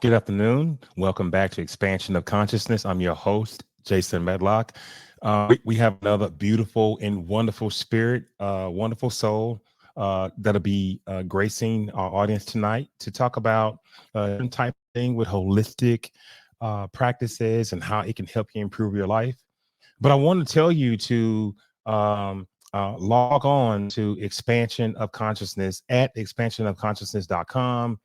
Good afternoon. Welcome back to Expansion of Consciousness. I'm your host, Jason Medlock. We have another beautiful and wonderful spirit, wonderful soul that'll be gracing our audience tonight to talk about different type of thing with holistic practices and how it can help you improve your life. But I want to tell you to log on to Expansion of Consciousness at expansionofconsciousness.com.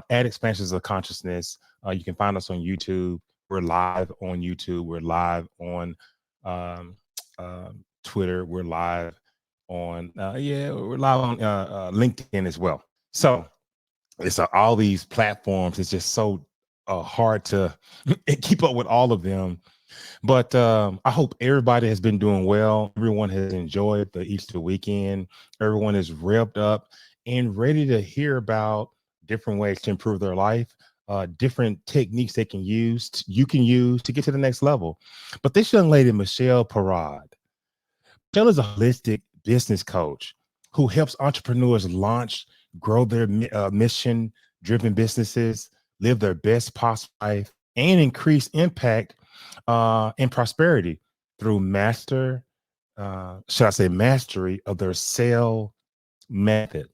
At Expansions of Consciousness. You can find us on YouTube. We're live on YouTube. We're live on um, Twitter. We're live on we're live on LinkedIn as well. So it's all these platforms. It's just so hard to keep up with all of them. But I hope everybody has been doing well. Everyone has enjoyed the Easter weekend. Everyone is revved up and ready to hear about different ways to improve their life, different techniques you can use to get to the next level. But this young lady, Michele Parad, Michele is a holistic business coach who helps entrepreneurs launch, grow their mission-driven businesses, live their best possible life, and increase impact and prosperity through mastery of their sale method.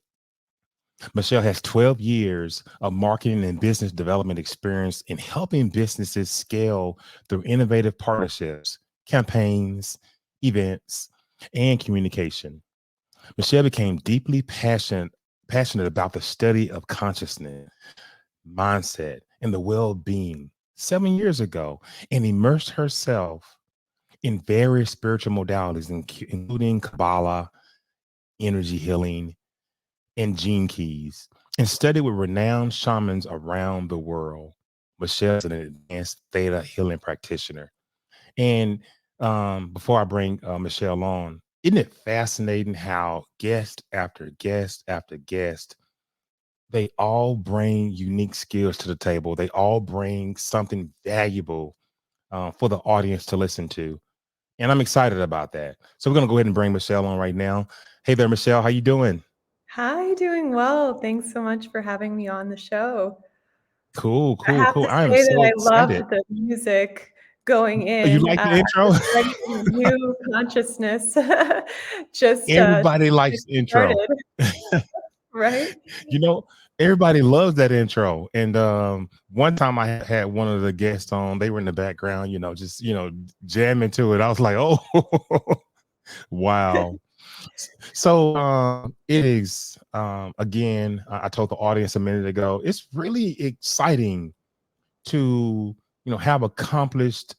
Michele has 12 years of marketing and business development experience in helping businesses scale through innovative partnerships, campaigns, events, and communication. Michele became deeply passionate about the study of consciousness, mindset, and the well-being 7 years ago, and immersed herself in various spiritual modalities, including kabbalah, energy healing, and gene keys, and studied with renowned shamans around the world. Michele is an advanced theta healing practitioner. And before I bring Michele on, isn't it fascinating how guest after guest after guest, they all bring unique skills to the table. They all bring something valuable for the audience to listen to. And I'm excited about that. So we're going to go ahead and bring Michele on right now. Hey there, Michele. How you doing? Hi, doing well. Thanks so much for having me on the show. Cool, I cool, have cool. to I am say that so I excited. loved the music going You in. like the I intro? was ready for new consciousness. Just Everybody likes the intro. started, right? You know, everybody loves that intro. And one time I had one of the guests on, they were in the background, just, jamming to it. I was like, oh, wow. So it is, again, I told the audience a minute ago, it's really exciting to, have accomplished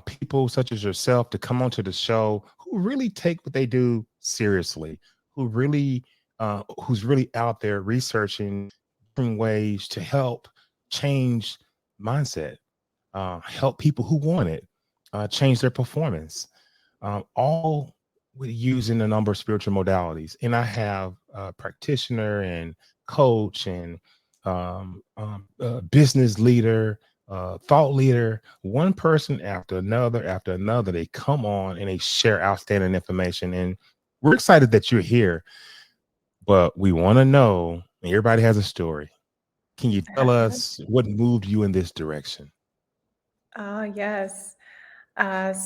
people such as yourself to come onto the show who really take what they do seriously, who's really out there researching different ways to help change mindset, help people who want it, change their performance, all with using a number of spiritual modalities. And I have a practitioner and coach and business leader, thought leader, one person after another. They come on and they share outstanding information. And we're excited that you're here, but we want to know, and everybody has a story. Can you tell us what moved you in this direction? Yes.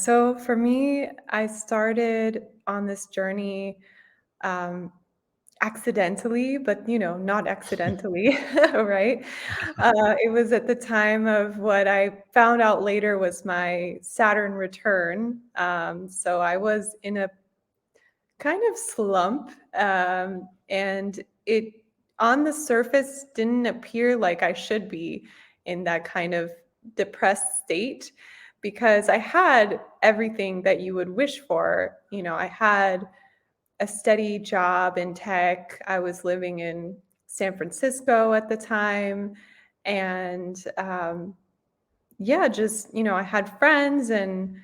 So for me, I started on this journey um, accidentally, but not accidentally, right? It was at the time of what I found out later was my Saturn return. So I was in a kind of slump, and it on the surface didn't appear like I should be in that kind of depressed state because I had everything that you would wish for. I had a steady job in tech. I was living in San Francisco at the time. And yeah, just, I had friends and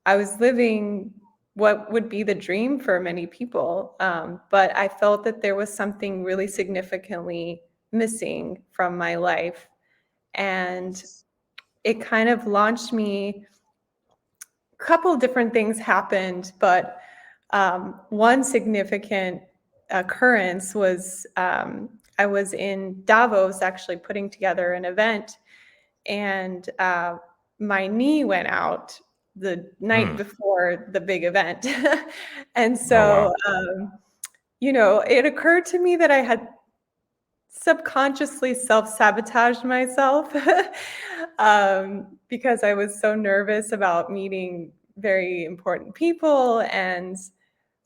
I was living what would be the dream for many people. But I felt that there was something really significantly missing from my life. And it kind of launched me. A couple different things happened, but one significant occurrence was I was in Davos actually putting together an event and my knee went out the night Mm. before the big event. And Oh wow. so, it occurred to me that I had subconsciously self-sabotaged myself because I was so nervous about meeting very important people. And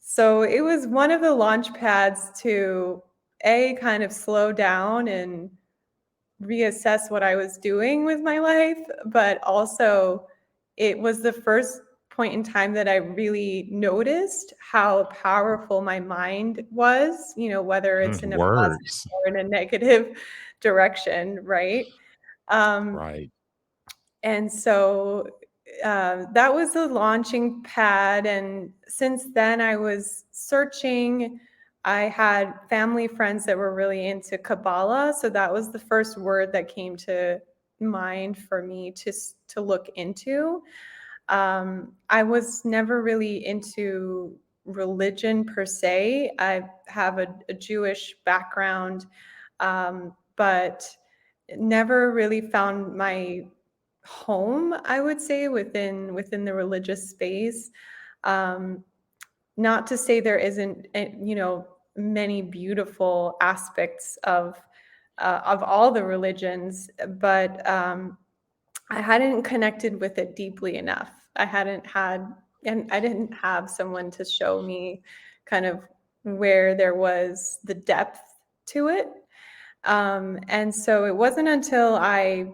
so it was one of the launch pads to kind of slow down and reassess what I was doing with my life, but also it was the first point in time that I really noticed how powerful my mind was, whether it's in a positive Words. or in a negative direction, right? Um, Right. and so that was the launching pad. And since then, I was searching. I had family friends that were really into Kabbalah. So that was the first word that came to mind for me to look into. I was never really into religion per se. I have a Jewish background, but never really found my home, I would say, within the religious space. Um, Not to say there isn't, many beautiful aspects of all the religions, but I hadn't connected with it deeply enough. And I didn't have someone to show me kind of where there was the depth to it. And so it wasn't until I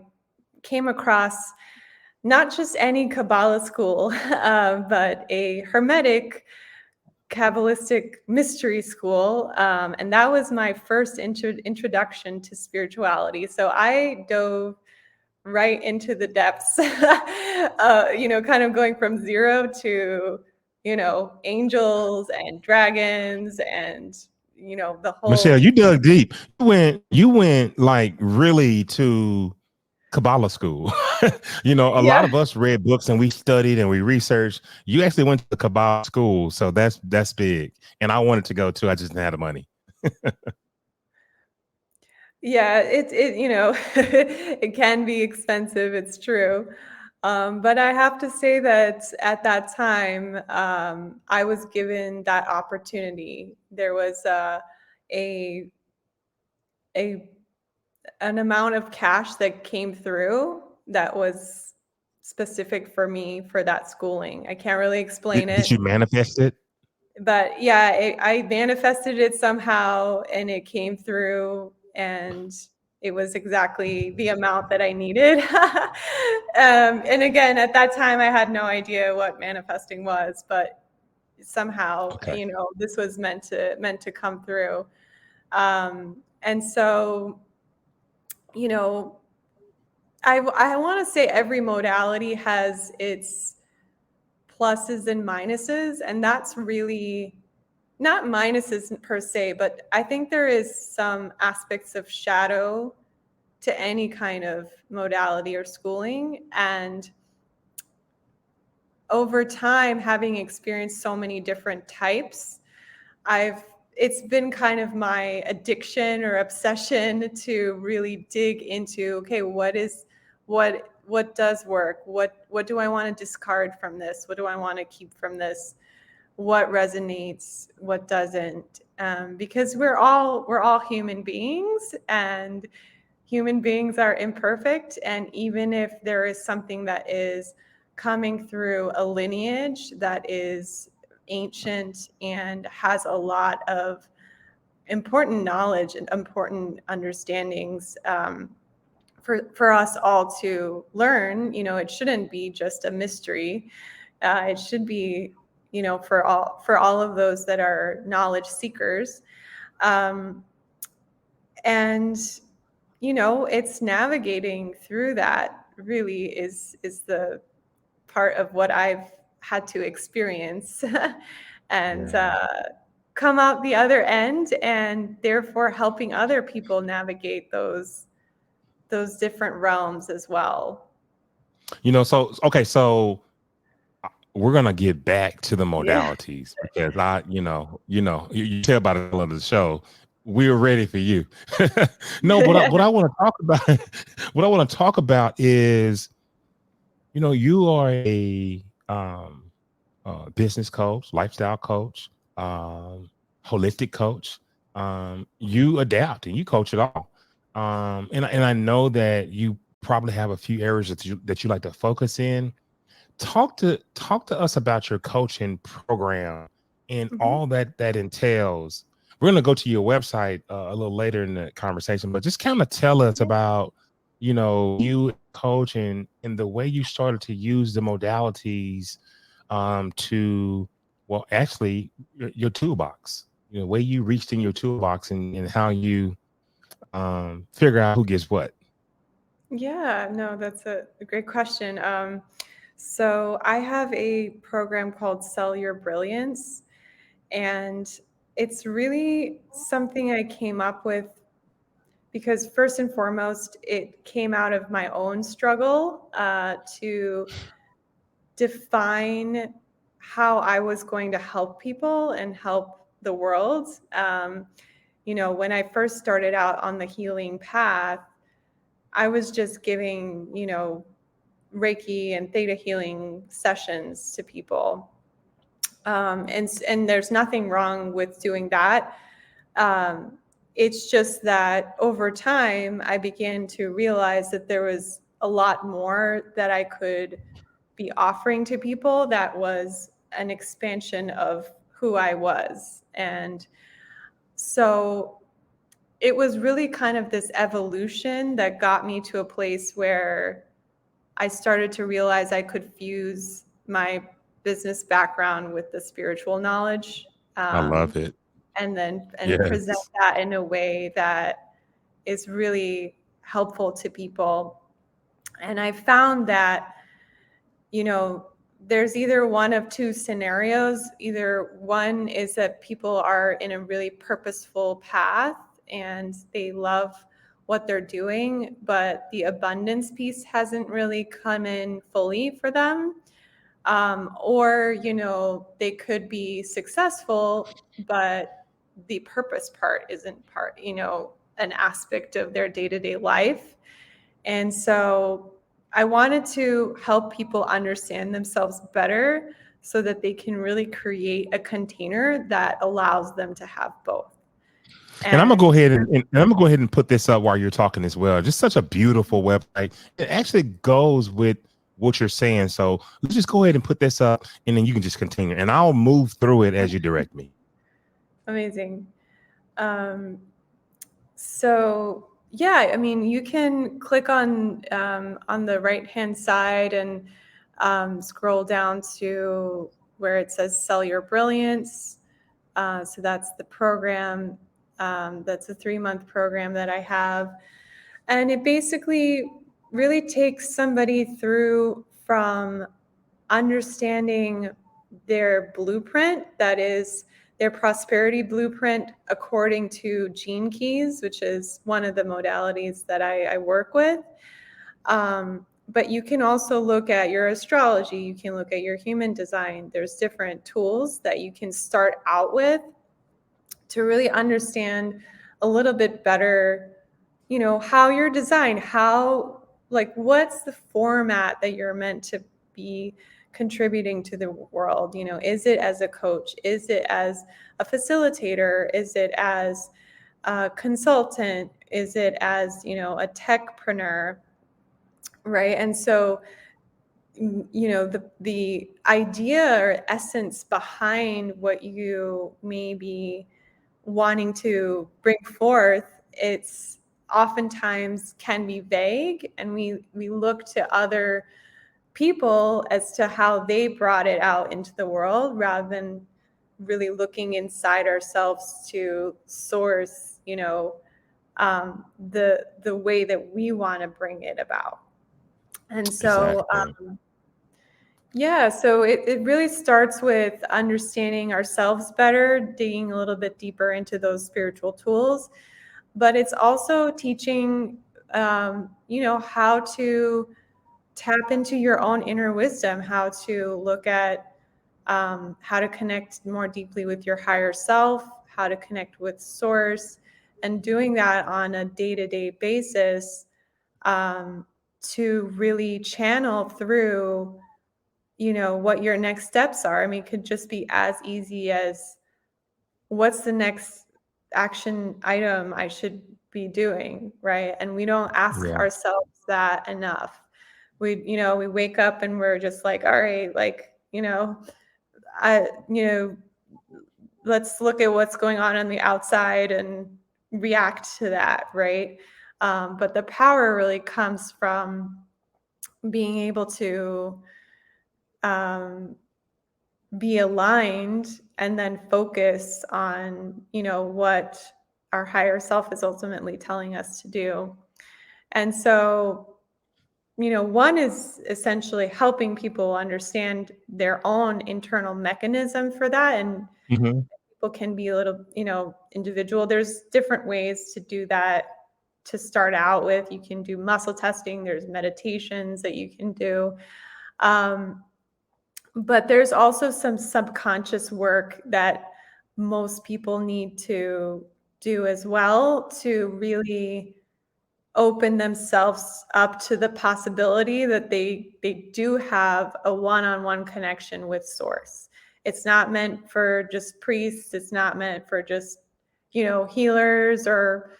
came across not just any Kabbalah school, but a Hermetic Kabbalistic mystery school. And that was my first introduction to spirituality. So I dove right into the depths, kind of going from zero to, angels and dragons and, the Michelle, whole, you dug deep. You went like really to Kabbalah school. A lot yeah. of us read books and we studied and we researched. You actually went to the Kabbalah school, so that's big. And I wanted to go too. I just didn't have the money. Yeah, it can be expensive, it's true. But I have to say that at that time, I was given that opportunity. There was a a an amount of cash that came through that was specific for me for that schooling. I can't really explain Did it, you manifest it? but yeah, I manifested it somehow and it came through, and it was exactly the amount that I needed. And again, at that time, I had no idea what manifesting was, but somehow, Okay. this was meant to come through. And so, you know, I want to say every modality has its pluses and minuses, and that's really not minuses per se, but I think there is some aspects of shadow to any kind of modality or schooling. And over time, having experienced so many different types, I've it's been kind of my addiction or obsession to really dig into, okay, what does work? What do I want to discard from this? What do I want to keep from this? What resonates, what doesn't, because we're all human beings, and human beings are imperfect. And even if there is something that is coming through a lineage that is ancient and has a lot of important knowledge and important understandings, for us all to learn, it shouldn't be just a mystery. It should be, for all of those that are knowledge seekers. Um, and it's navigating through that really is the part of what I've had to experience and Yeah. come out the other end, and therefore helping other people navigate those different realms as well. So okay, so we're gonna get back to the Yeah. modalities because you tell by the title of the show, we're ready for you. No, what I want to talk about, what I want to talk about is, you are a business coach, lifestyle coach, um, holistic coach. You adapt and you coach it all. And I know that you probably have a few areas that you like to focus in. Talk to us about your coaching program and Mhm. all that entails. We're going to go to your website a little later in the conversation, but just kind of tell us Yeah. about you coaching and the way you started to use the modalities to, well, actually your toolbox, way you reached in your toolbox, and how you figure out who gets what. Yeah, no, that's a great question. So I have a program called Sell Your Brilliance, and it's really something I came up with because first and foremost, it came out of my own struggle to define how I was going to help people and help the world. When I first started out on the healing path, I was just giving, Reiki and theta healing sessions to people. And there's nothing wrong with doing that. Um, it's just that over time, I began to realize that there was a lot more that I could be offering to people that was an expansion of who I was. And so it was really kind of this evolution that got me to a place where I started to realize I could fuse my business background with the spiritual knowledge, I um, love it. and present Yes. that in a way that is really helpful to people. And I found that, you know, there's either one of two scenarios. Either one is that people are in a really purposeful path and they love what they're doing, but the abundance piece hasn't really come in fully for them. Or, they could be successful, but the purpose part isn't part, an aspect of their day to day life. And so I wanted to help people understand themselves better so that they can really create a container that allows them to have both. And I'm gonna go And ahead and I'm gonna go ahead and put this up while you're talking as well. Just such a beautiful website. It actually goes with what you're saying. So let's just go ahead and put this up, and then you can just continue, and I'll move through it as you direct me. amazing. Um, so yeah, I mean, you can click on the right hand side and scroll down to where it says "Sell Your Brilliance." So that's the program. That's a 3-month program that I have. And it basically really takes somebody through from understanding their blueprint, that is, their prosperity blueprint according to gene keys, which is one of the modalities that I work with. But you can also look at your astrology, you can look at your human design. There's different tools that you can start out with to really understand a little bit better, how you're designed, how, like, what's the format that you're meant to be contributing to the world. Is it as a coach? Is it as a facilitator? Is it as a consultant? Is it as, a techpreneur? Right. And so, the idea or essence behind what you may be wanting to bring forth, it's oftentimes can be vague, and we look to other people as to how they brought it out into the world rather than really looking inside ourselves to source, the way that we want to bring it about. And so Exactly. yeah, so it really starts with understanding ourselves better, digging a little bit deeper into those spiritual tools, but it's also teaching, how to tap into your own inner wisdom, how to look at how to connect more deeply with your higher self, how to connect with source, and doing that on a day-to-day basis, to really channel through, what your next steps are. I mean, it could just be as easy as, what's the next action item I should be doing, right? And we don't ask Yeah. ourselves that enough. We wake up and we're just like, all right, like, I, let's look at what's going on the outside and react to that, right? But the power really comes from being able to um, be aligned and then focus on, what our higher self is ultimately telling us to do. And so, one is essentially helping people understand their own internal mechanism for that. And Hmm. people can be a little, individual. There's different ways to do that to start out with. You can do muscle testing, there's meditations that you can do. Um, but there's also some subconscious work that most people need to do as well to really open themselves up to the possibility that they do have a one-on-one connection with source. It's not meant for just priests, it's not meant for just, healers or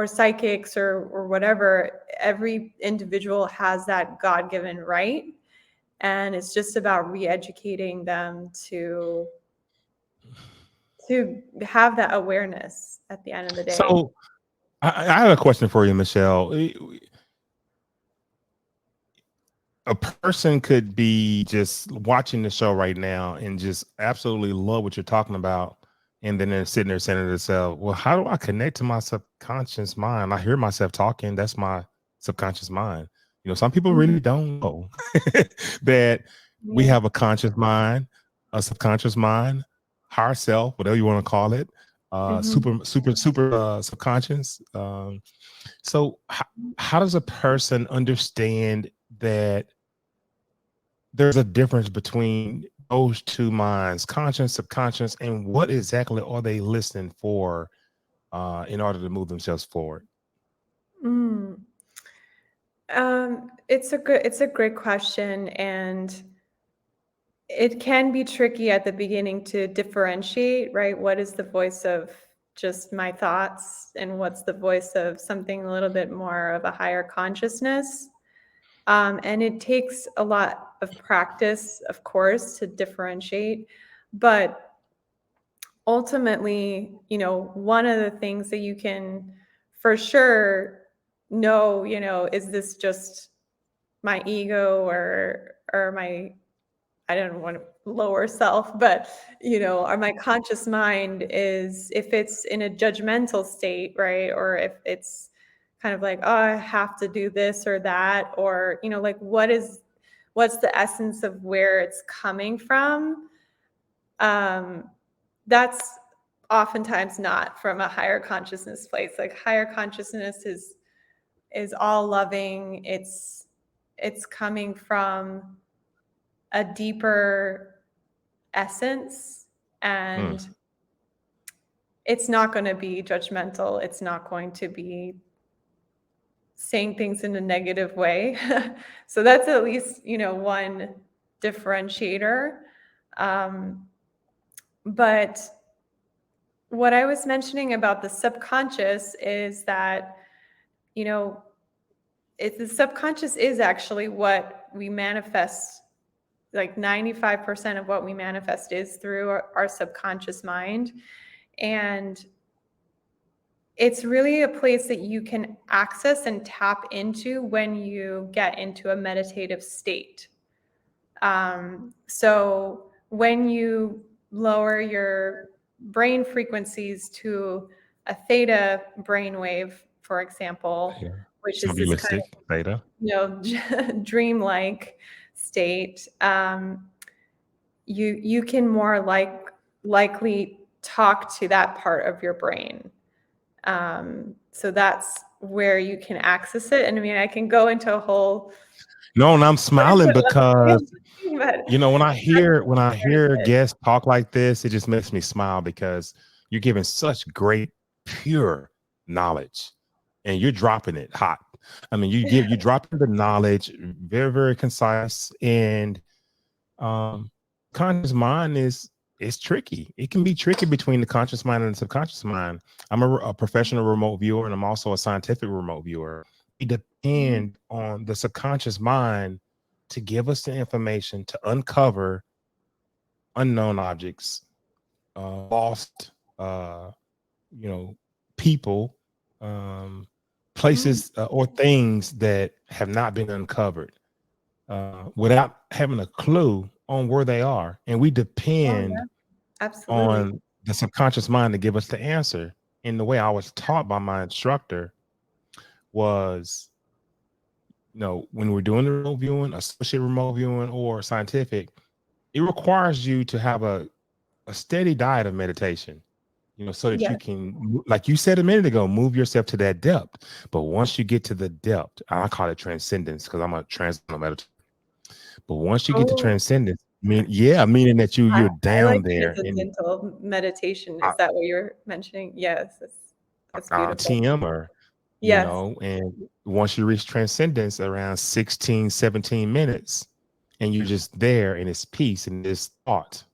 psychics or whatever. Every individual has that God-given right, and it's just about re-educating them to have that awareness at the end of the day. So I have a question for you, Michele. A person could be just watching the show right now and just absolutely love what you're talking about. And then they're sitting there saying to themselves, well, how do I connect to my subconscious mind? I hear myself talking. That's my subconscious mind. Some people Mhm. really don't know that we Yeah. have a conscious mind, a subconscious mind, higher self, whatever you want to call it, Mhm. super subconscious. So how does a person understand that there's a difference between those two minds, conscious, subconscious, and what exactly are they listening for in order to move themselves forward? Mm. It's a great question, and it can be tricky at the beginning to differentiate, right? What is the voice of just my thoughts, and what's the voice of something a little bit more of a higher consciousness? And it takes a lot of practice, of course, to differentiate. But ultimately, one of the things that you can for sure know, is this just my ego or my, I don't want to lower self, but or my conscious mind, is if it's in a judgmental state, right? Or if it's kind of like, oh, I have to do this or that, or like what's the essence of where it's coming from? That's oftentimes not from a higher consciousness place. Like, higher consciousness is all loving. It's coming from a deeper essence, Mm. and it's not going to be judgmental. It's not going to be saying things in a negative way. So that's at least, one differentiator. Um, but what I was mentioning about the subconscious is that, you know, the subconscious is actually what we manifest. Like 95% of what we manifest is through our subconscious mind. And it's really a place that you can access and tap into when you get into a meditative state. So when you lower your brain frequencies to a theta brainwave, for example, Yeah. which Some is this kind realistic theta. of dreamlike state, you can more likely talk to that part of your brain. So that's where you can access it. And I mean, I can go into a whole No, and I'm smiling because but when I that's where hear it is. guests talk like this, it just makes me smile because you're giving such great, pure, knowledge, and you're dropping it hot. I mean, you dropping the knowledge, very, very concise, and conscious mind is tricky. It can be tricky between the conscious mind and the subconscious mind. I'm a professional remote viewer, and I'm also a scientific remote viewer. We depend on the subconscious mind to give us the information to uncover unknown objects, lost, people, places, or things that have not been uncovered, without having a clue on where they are. And we Oh, yeah, depend absolutely. on the subconscious mind to give us the answer. And the way I was taught by my instructor was, when we're doing the remote viewing, associate remote viewing, or scientific, it requires you to have a steady diet of meditation, so that you Yes. can, like you said a minute ago, move yourself to that depth. But once you get to the depth, I call it transcendence because I'm a transcendental meditator. But once you get to Oh, transcendence, meaning that I you're I like down there in transcendental meditation. uh, Is that what you're mentioning? Yes, that's beautiful. TM, or Yes. and once you reach transcendence around 16, 17 minutes, and you're just there in this peace and this thought,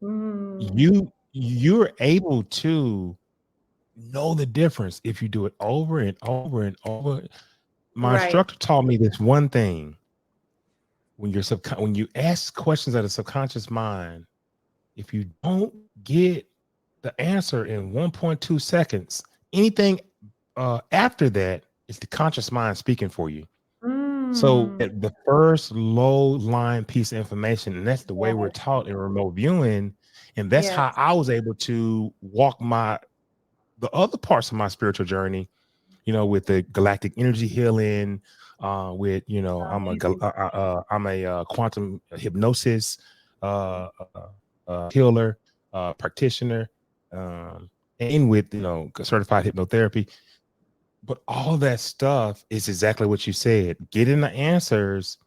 Mm, you're able to know the difference if you do it over and over and over. My right. instructor taught me this one thing: when you ask questions of the subconscious mind, if you don't get the answer in 1.2 seconds, anything after that is the conscious mind speaking for you. So Mm, at the first low line piece of information, and that's the way we're yes, taught in remote viewing, and that's yes. how I was able to walk the other parts of my spiritual journey, with the galactic energy healing, with Amazing. I'm a quantum hypnosis healer, practitioner, and with certified hypnotherapy. But all that stuff is exactly what you said: getting the answers,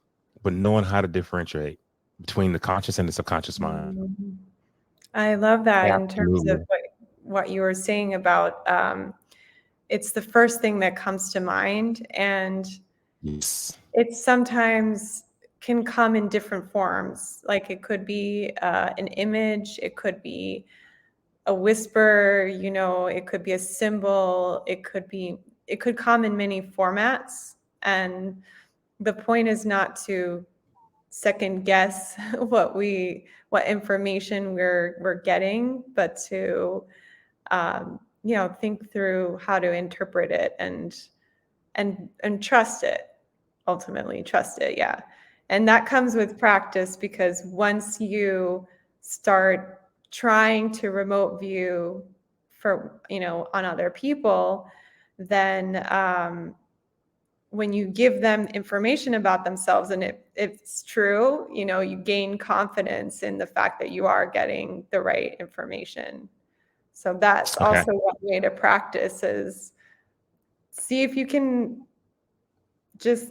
but knowing how to differentiate between the conscious and the subconscious mind. Mhm. I love that in terms of Absolutely. what you were saying about, it's the first thing that comes to mind, and Yes. it sometimes can come in different forms. Like it could be an image, it could be a whisper, it could be a symbol, it could come in many formats. And the point is not to second guess what information we're getting, but to think through how to interpret it and trust it. Ultimately trust it, yeah. And that comes with practice, because once you start trying to remote view for on other people, then when you give them information about themselves and it's true, you gain confidence in the fact that you are getting the right information. So that's Okay. also one way to practice, is see if you can just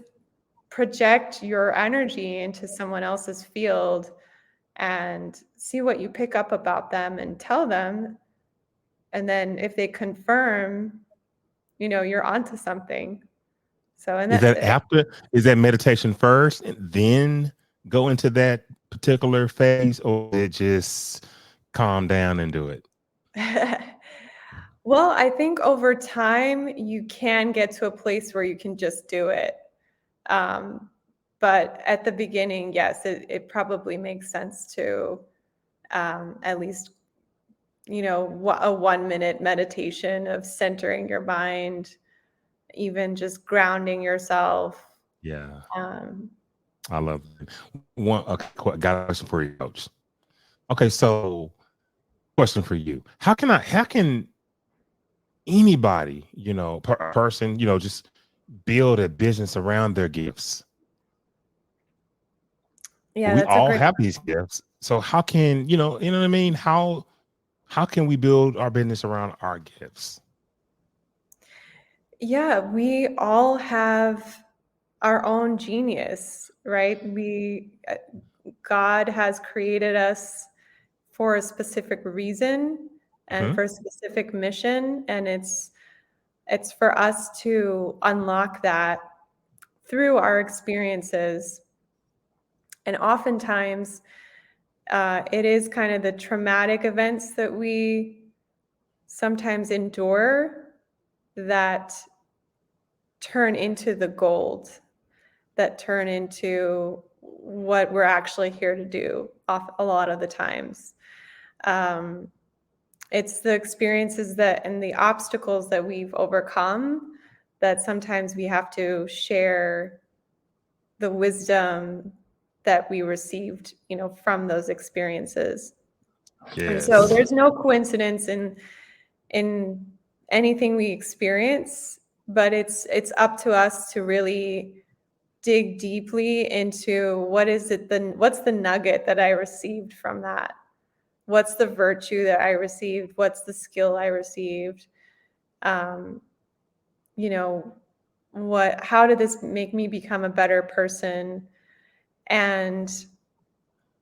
project your energy into someone else's field and see what you pick up about them and tell them. And then if they confirm, you're onto something. So, and Is that after? Is that meditation first, and then go into that particular phase, or it just calm down and do it? well, I think over time you can get to a place where you can just do it. Um, but at the beginning, yes, it probably makes sense to at least, a 1 minute meditation of centering your mind, even just grounding yourself. Yeah, Um, I love it. Got a question for you, coach. Okay, so question for you: How can anybody, person, just build a business around their gifts? yeah, We that's a all great. have these gifts, so how can you know what I mean? How can we build our business around our gifts? Yeah, we all have our own genius, right? God has created us for a specific reason. and Hmm. for a specific mission. And it's for us to unlock that through our experiences. And oftentimes, it is kind of the traumatic events that we sometimes endure that turn into the gold, that turn into what we're actually here to do a lot of the times. Um, it's the experiences that and the obstacles that we've overcome that sometimes we have to share the wisdom that we received, from those experiences. And so Yes. there's no coincidence in anything we experience, but it's up to us to really dig deeply into what's the nugget that I received from that? What's the virtue that I received? What's the skill I received? Um, you know, how did this make me become a better person? And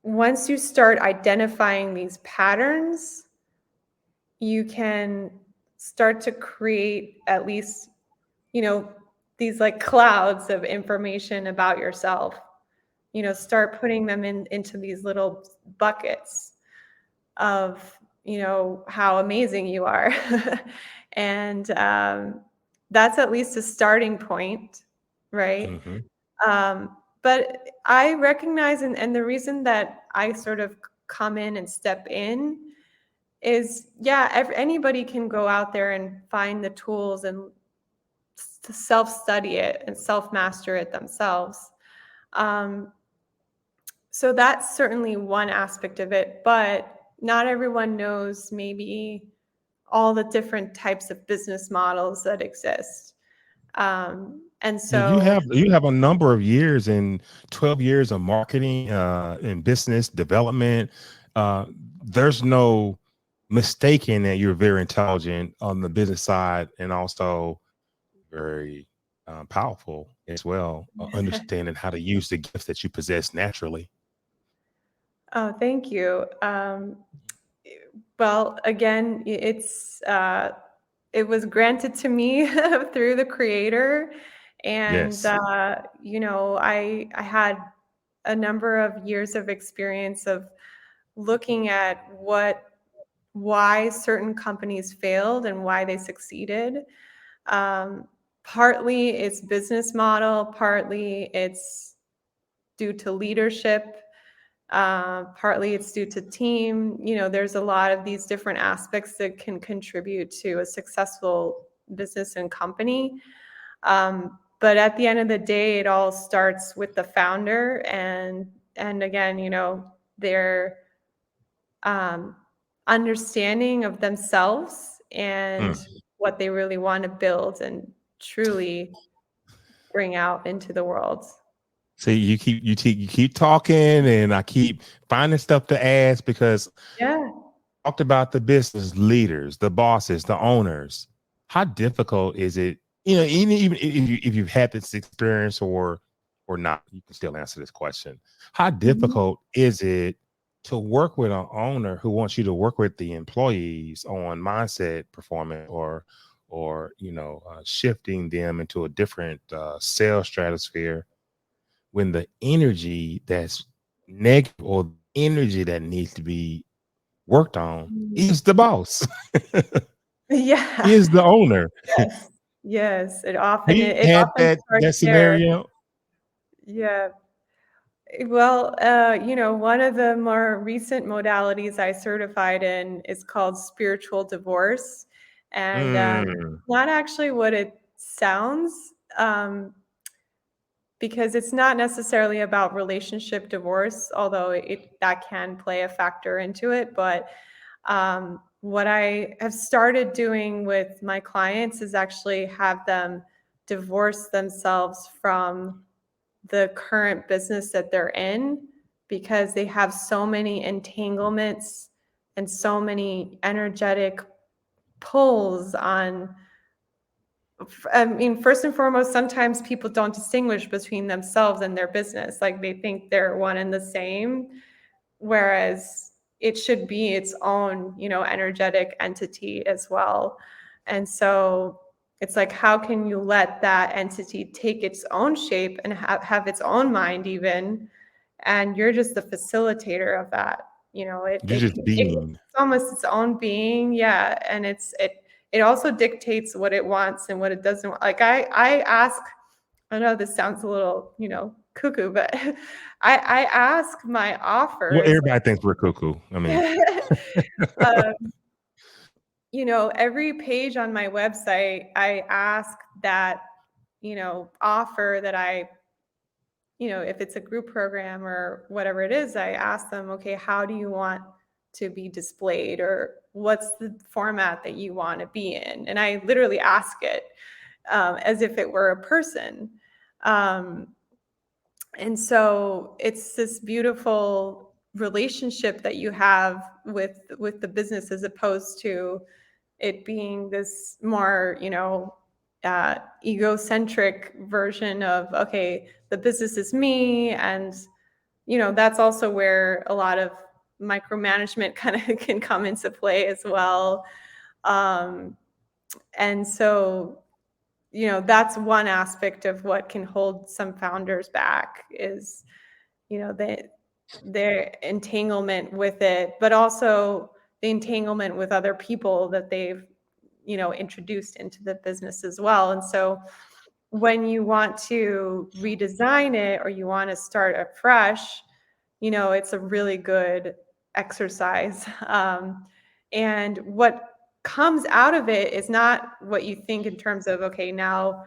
once you start identifying these patterns, you can start to create at least, these like clouds of information about yourself. Start putting them into these little buckets of, how amazing you are. And that's at least a starting point, right? Hmm. But I recognize, and the reason that I sort of come in and step in is, yeah, anybody can go out there and find the tools and to self-study it and self-master it themselves. Um, so that's certainly one aspect of it, but not everyone knows maybe all the different types of business models that exist. And And so, you have a number of years and 12 years of marketing and business development. Uh, there's no mistaking that you're very intelligent on the business side and also very powerful as well, understanding how to use the gifts that you possess naturally. oh, thank you. Well, again, it was granted to me through the creator. And, Yes. I had a number of years of experience of looking at why certain companies failed and why they succeeded. Um, Partly it's business model, partly it's due to leadership, partly it's due to team. There's a lot of these different aspects that can contribute to a successful business and company. But at the end of the day, it all starts with the founder, and again, their um, understanding of themselves and Mm. what they really want to build and truly bring out into the world. See, you keep talking, and I keep finding stuff to ask because Yeah. talked about the business leaders, the bosses, the owners. How difficult is it? Even if you've had this experience or not, you can still answer this question. How Mhm. difficult is it to work with an owner who wants you to work with the employees on mindset performance or shifting them into a different sales stratosphere when the energy that's negative or energy that needs to be worked on Mhm. is the boss, Yeah. is the owner. Yes. Yes. It Have often you it had often that starts there. scenario? Yeah. Well, one of the more recent modalities I certified in is called spiritual divorce. And Mm, not actually what it sounds, because it's not necessarily about relationship divorce, although that can play a factor into it. But what I have started doing with my clients is actually have them divorce themselves from the current business that they're in because they have so many entanglements and so many energetic pulls on. I mean, first and foremost, sometimes people don't distinguish between themselves and their business. Like they think they're one and the same. Whereas, it should be its own, energetic entity as well. And so it's like, how can you let that entity take its own shape and have its own mind even? And you're just the facilitator of that. You're just It's being. almost its own being. Yeah. And it also dictates what it wants and what it doesn't want. Like I ask, I know this sounds a little, cuckoo, but I ask my Well, offers, everybody thinks we're cuckoo. I mean, um, every page on my website, I ask that, offer that if it's a group program or whatever it is, I ask them, okay, how do you want to be displayed, or what's the format that you want to be in? And I literally ask it as if it were a person. Um, and so it's this beautiful relationship that you have with the business, as opposed to it being this more, egocentric version of, okay, the business is me. And, that's also where a lot of micromanagement kind of can come into play as well. Um, and so, that's one aspect of what can hold some founders back is, their entanglement with it, but also the entanglement with other people that they've, introduced into the business as well. And so when you want to redesign it or you want to start afresh, it's a really good exercise. And what comes out of it is not what you think in terms of, okay, now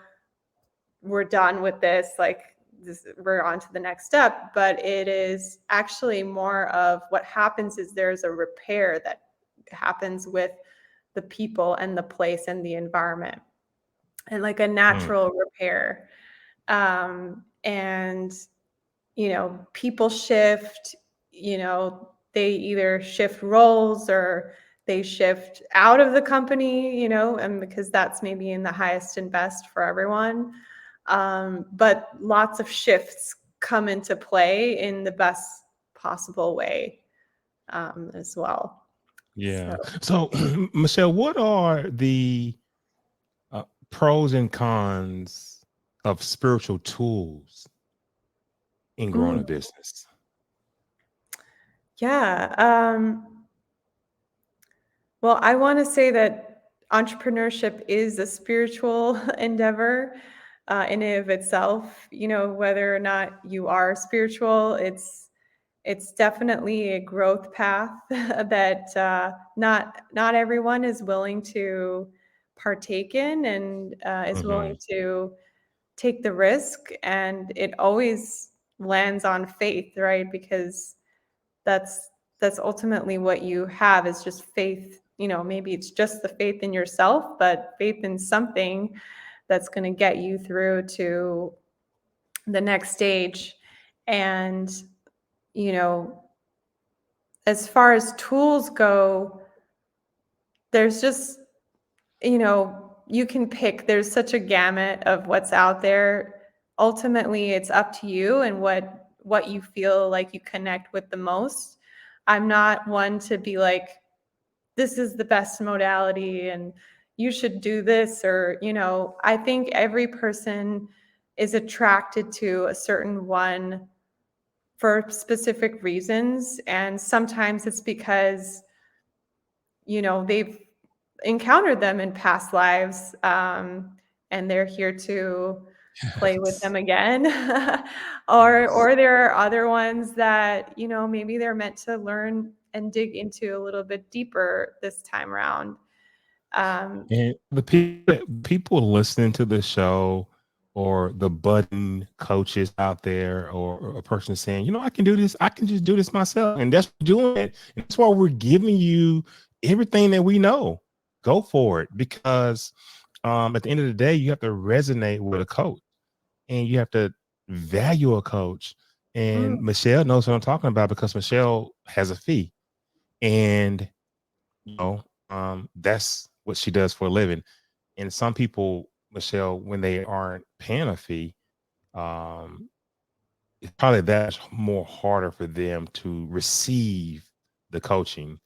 we're done with this, like this, we're on to the next step. But it is actually more of what happens is there's a repair that happens with the people and the place and the environment, and like a mm, natural repair. And people shift, they either shift roles or they shift out of the company, and because that's maybe in the highest and best for everyone. But lots of shifts come into play in the best possible way, as well. yeah. So, So, Michelle, what are the pros and cons of spiritual tools in growing a mm, business? yeah. Well, I want to say that entrepreneurship is a spiritual endeavor in and of itself. Whether or not you are spiritual, it's definitely a growth path that not everyone is willing to partake in, and is willing Hmm. to take the risk. And it always lands on faith, right? Because that's that's ultimately what you have, is just faith. Maybe it's just the faith in yourself, but faith in something that's going to get you through to the next stage. And you know as far as tools go, there's just, you can pick. There's such a gamut of what's out there. Ultimately, it's up to you and what you feel like you connect with the most. I'm not one to be like, this is the best modality and you should do this, or, I think every person is attracted to a certain one for specific reasons. And sometimes it's because, they've encountered them in past lives, and they're here to play with Yes. them again. Or there are other ones that, maybe they're meant to learn and dig into a little bit deeper this time around. Um, And the people listening to the show, or the budding coaches out there, or a person saying, I can do this, I can just do this myself. And that's doing it. And that's why we're giving you everything that we know. Go for it. Because at the end of the day, you have to resonate with a coach, and you have to value a coach. mm, And Michelle knows what I'm talking about, because Michelle has a fee. And that's what she does for a living. And some people, Michelle, when they aren't paying a fee, um, it's probably that much more harder for them to receive the coaching,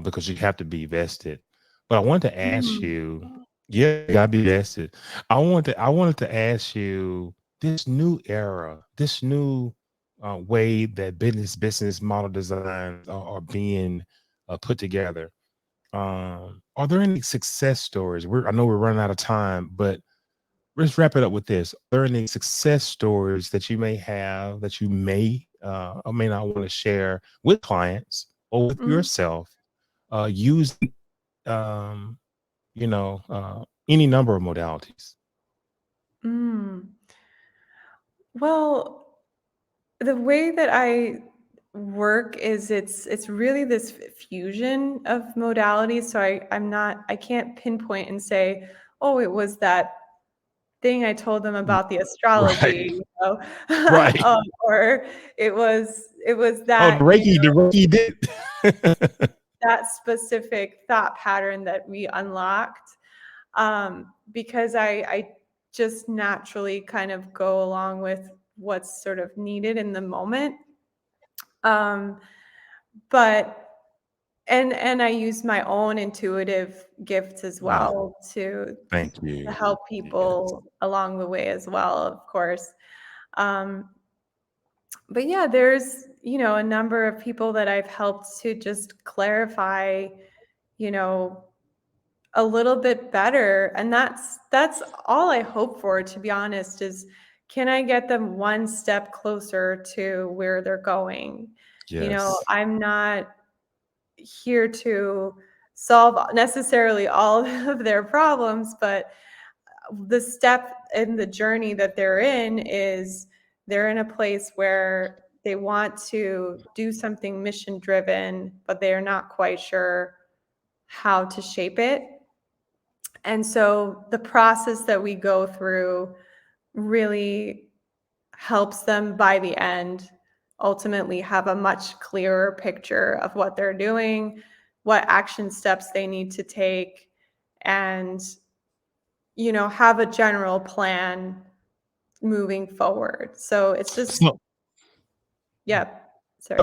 because you have to be vested. But I wanted to ask Mm, you, yeah, you gotta be vested. I wanted to ask you, this new era, this new way that business model designs are being put together. Are there any success stories? I know we're running out of time, but let's wrap it up with this. Are there any success stories that you may have that you may or may not want to share with clients or with mm, yourself, using um, any number of modalities? mm. Well, the way that I work is it's really this fusion of modalities. So I can't pinpoint and say, oh, it was that thing I told them R- about the astrology, Right, you know, right. or it was Oh, the that, Reiki, the Reiki did. that specific thought pattern that we unlocked, because I just naturally kind of go along with what's sort of needed in the moment. Um, but and I use my own intuitive gifts as Wow. well Thank to you. help Yes. people along the way as well, of course. Um, but yeah, there's, a number of people that I've helped to just clarify, you know, a little bit better. And that's all I hope for, to be honest, is can I get them one step closer to where they're going? Yes. I'm not here to solve necessarily all of their problems, but the step in the journey that they're in is they're in a place where they want to do something mission driven, but they are not quite sure how to shape it. And so the process that we go through really helps them by the end ultimately have a much clearer picture of what they're doing, what action steps they need to take, and have a general plan moving forward. So it's just, So, yep. Sorry.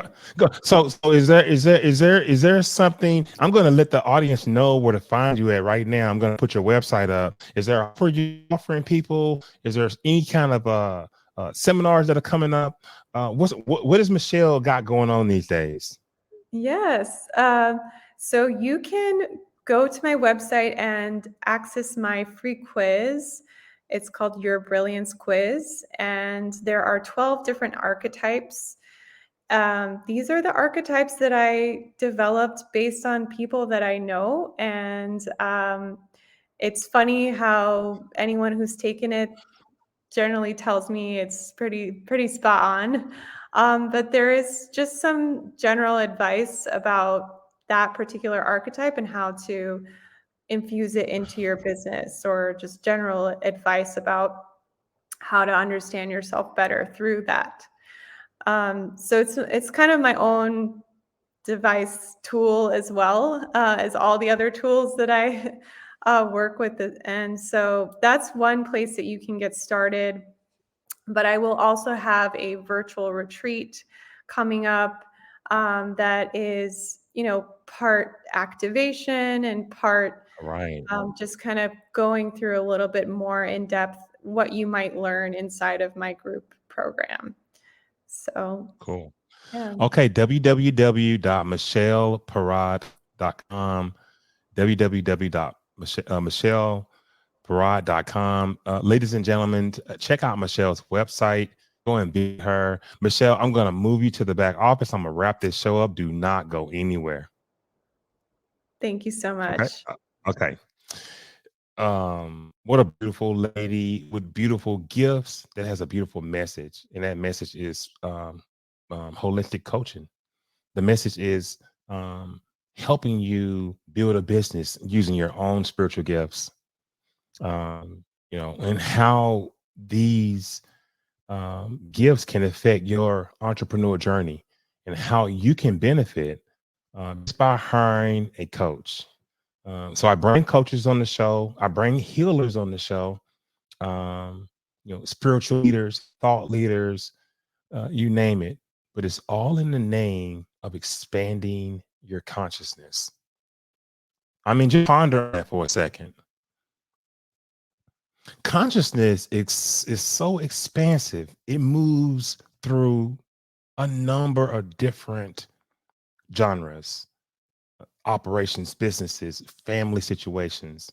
so is there something? I'm going to let the audience know where to find you at right now. I'm going to put your website up. Is there offer you offering people? Is there any kind of seminars that are coming up? What has Michele got going on these days? Yes. So you can go to my website and access my free quiz. It's called Your Brilliance Quiz, and there are 12 different archetypes. These are the archetypes that I developed based on people that I know. And it's funny how anyone who's taken it generally tells me it's pretty spot on. But there is just some general advice about that particular archetype and how to infuse it into your business, or just general advice about how to understand yourself better through that. So it's kind of my own device tool as well, as all the other tools that I work with. And so that's one place that you can get started. But I will also have a virtual retreat coming up, that is, part activation and part Right. just kind of going through a little bit more in depth what you might learn inside of my group program. So, Cool. yeah. Okay. www.michelleparad.com. www.michelleparad.com. Ladies and gentlemen, check out Michelle's website. Go and be her. Michele, I'm going to move you to the back office. I'm going to wrap this show up. Do not go anywhere. Thank you so Okay. much. Okay. What a beautiful lady with beautiful gifts that has a beautiful message. And that message is holistic coaching. The message is helping you build a business using your own spiritual gifts, and how these gifts can affect your entrepreneur journey and how you can benefit just by hiring a coach. So I bring coaches on the show. I bring healers on the show. Spiritual leaders, thought leaders, you name it. But it's all in the name of expanding your consciousness. I mean, just ponder on that for a second. Consciousness is so expansive. It moves through a number of different genres, operations, businesses, family situations.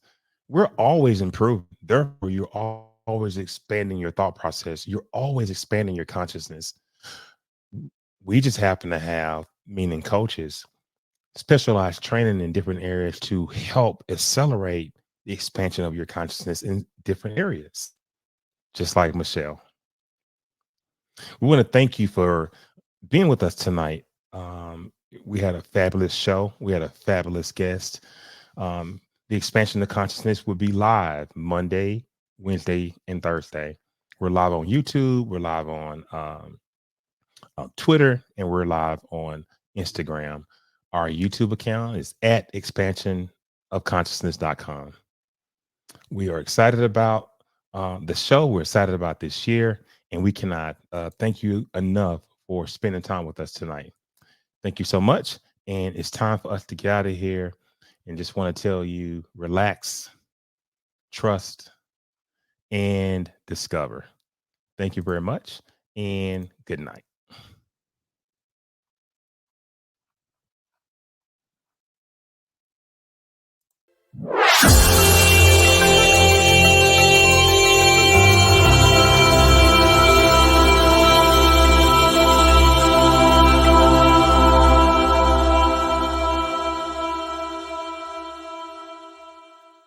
We're always improving. Therefore, you're always expanding your thought process. You're always expanding your consciousness. We just happen to have, meaning coaches, specialized training in different areas to help accelerate the expansion of your consciousness in different areas, just like Michelle. We want to thank you for being with us tonight. We had a fabulous show. We had a fabulous guest. The expansion of consciousness will be live Monday, Wednesday, and Thursday. We're live on YouTube. We're live on Twitter, and we're live on Instagram. Our YouTube account is at expansionofconsciousness.com. We are excited about the show. We're excited about this year, and we cannot thank you enough for spending time with us tonight. Thank you so much. And it's time for us to get out of here, and just want to tell you, relax, trust, and discover. Thank you very much, and good night.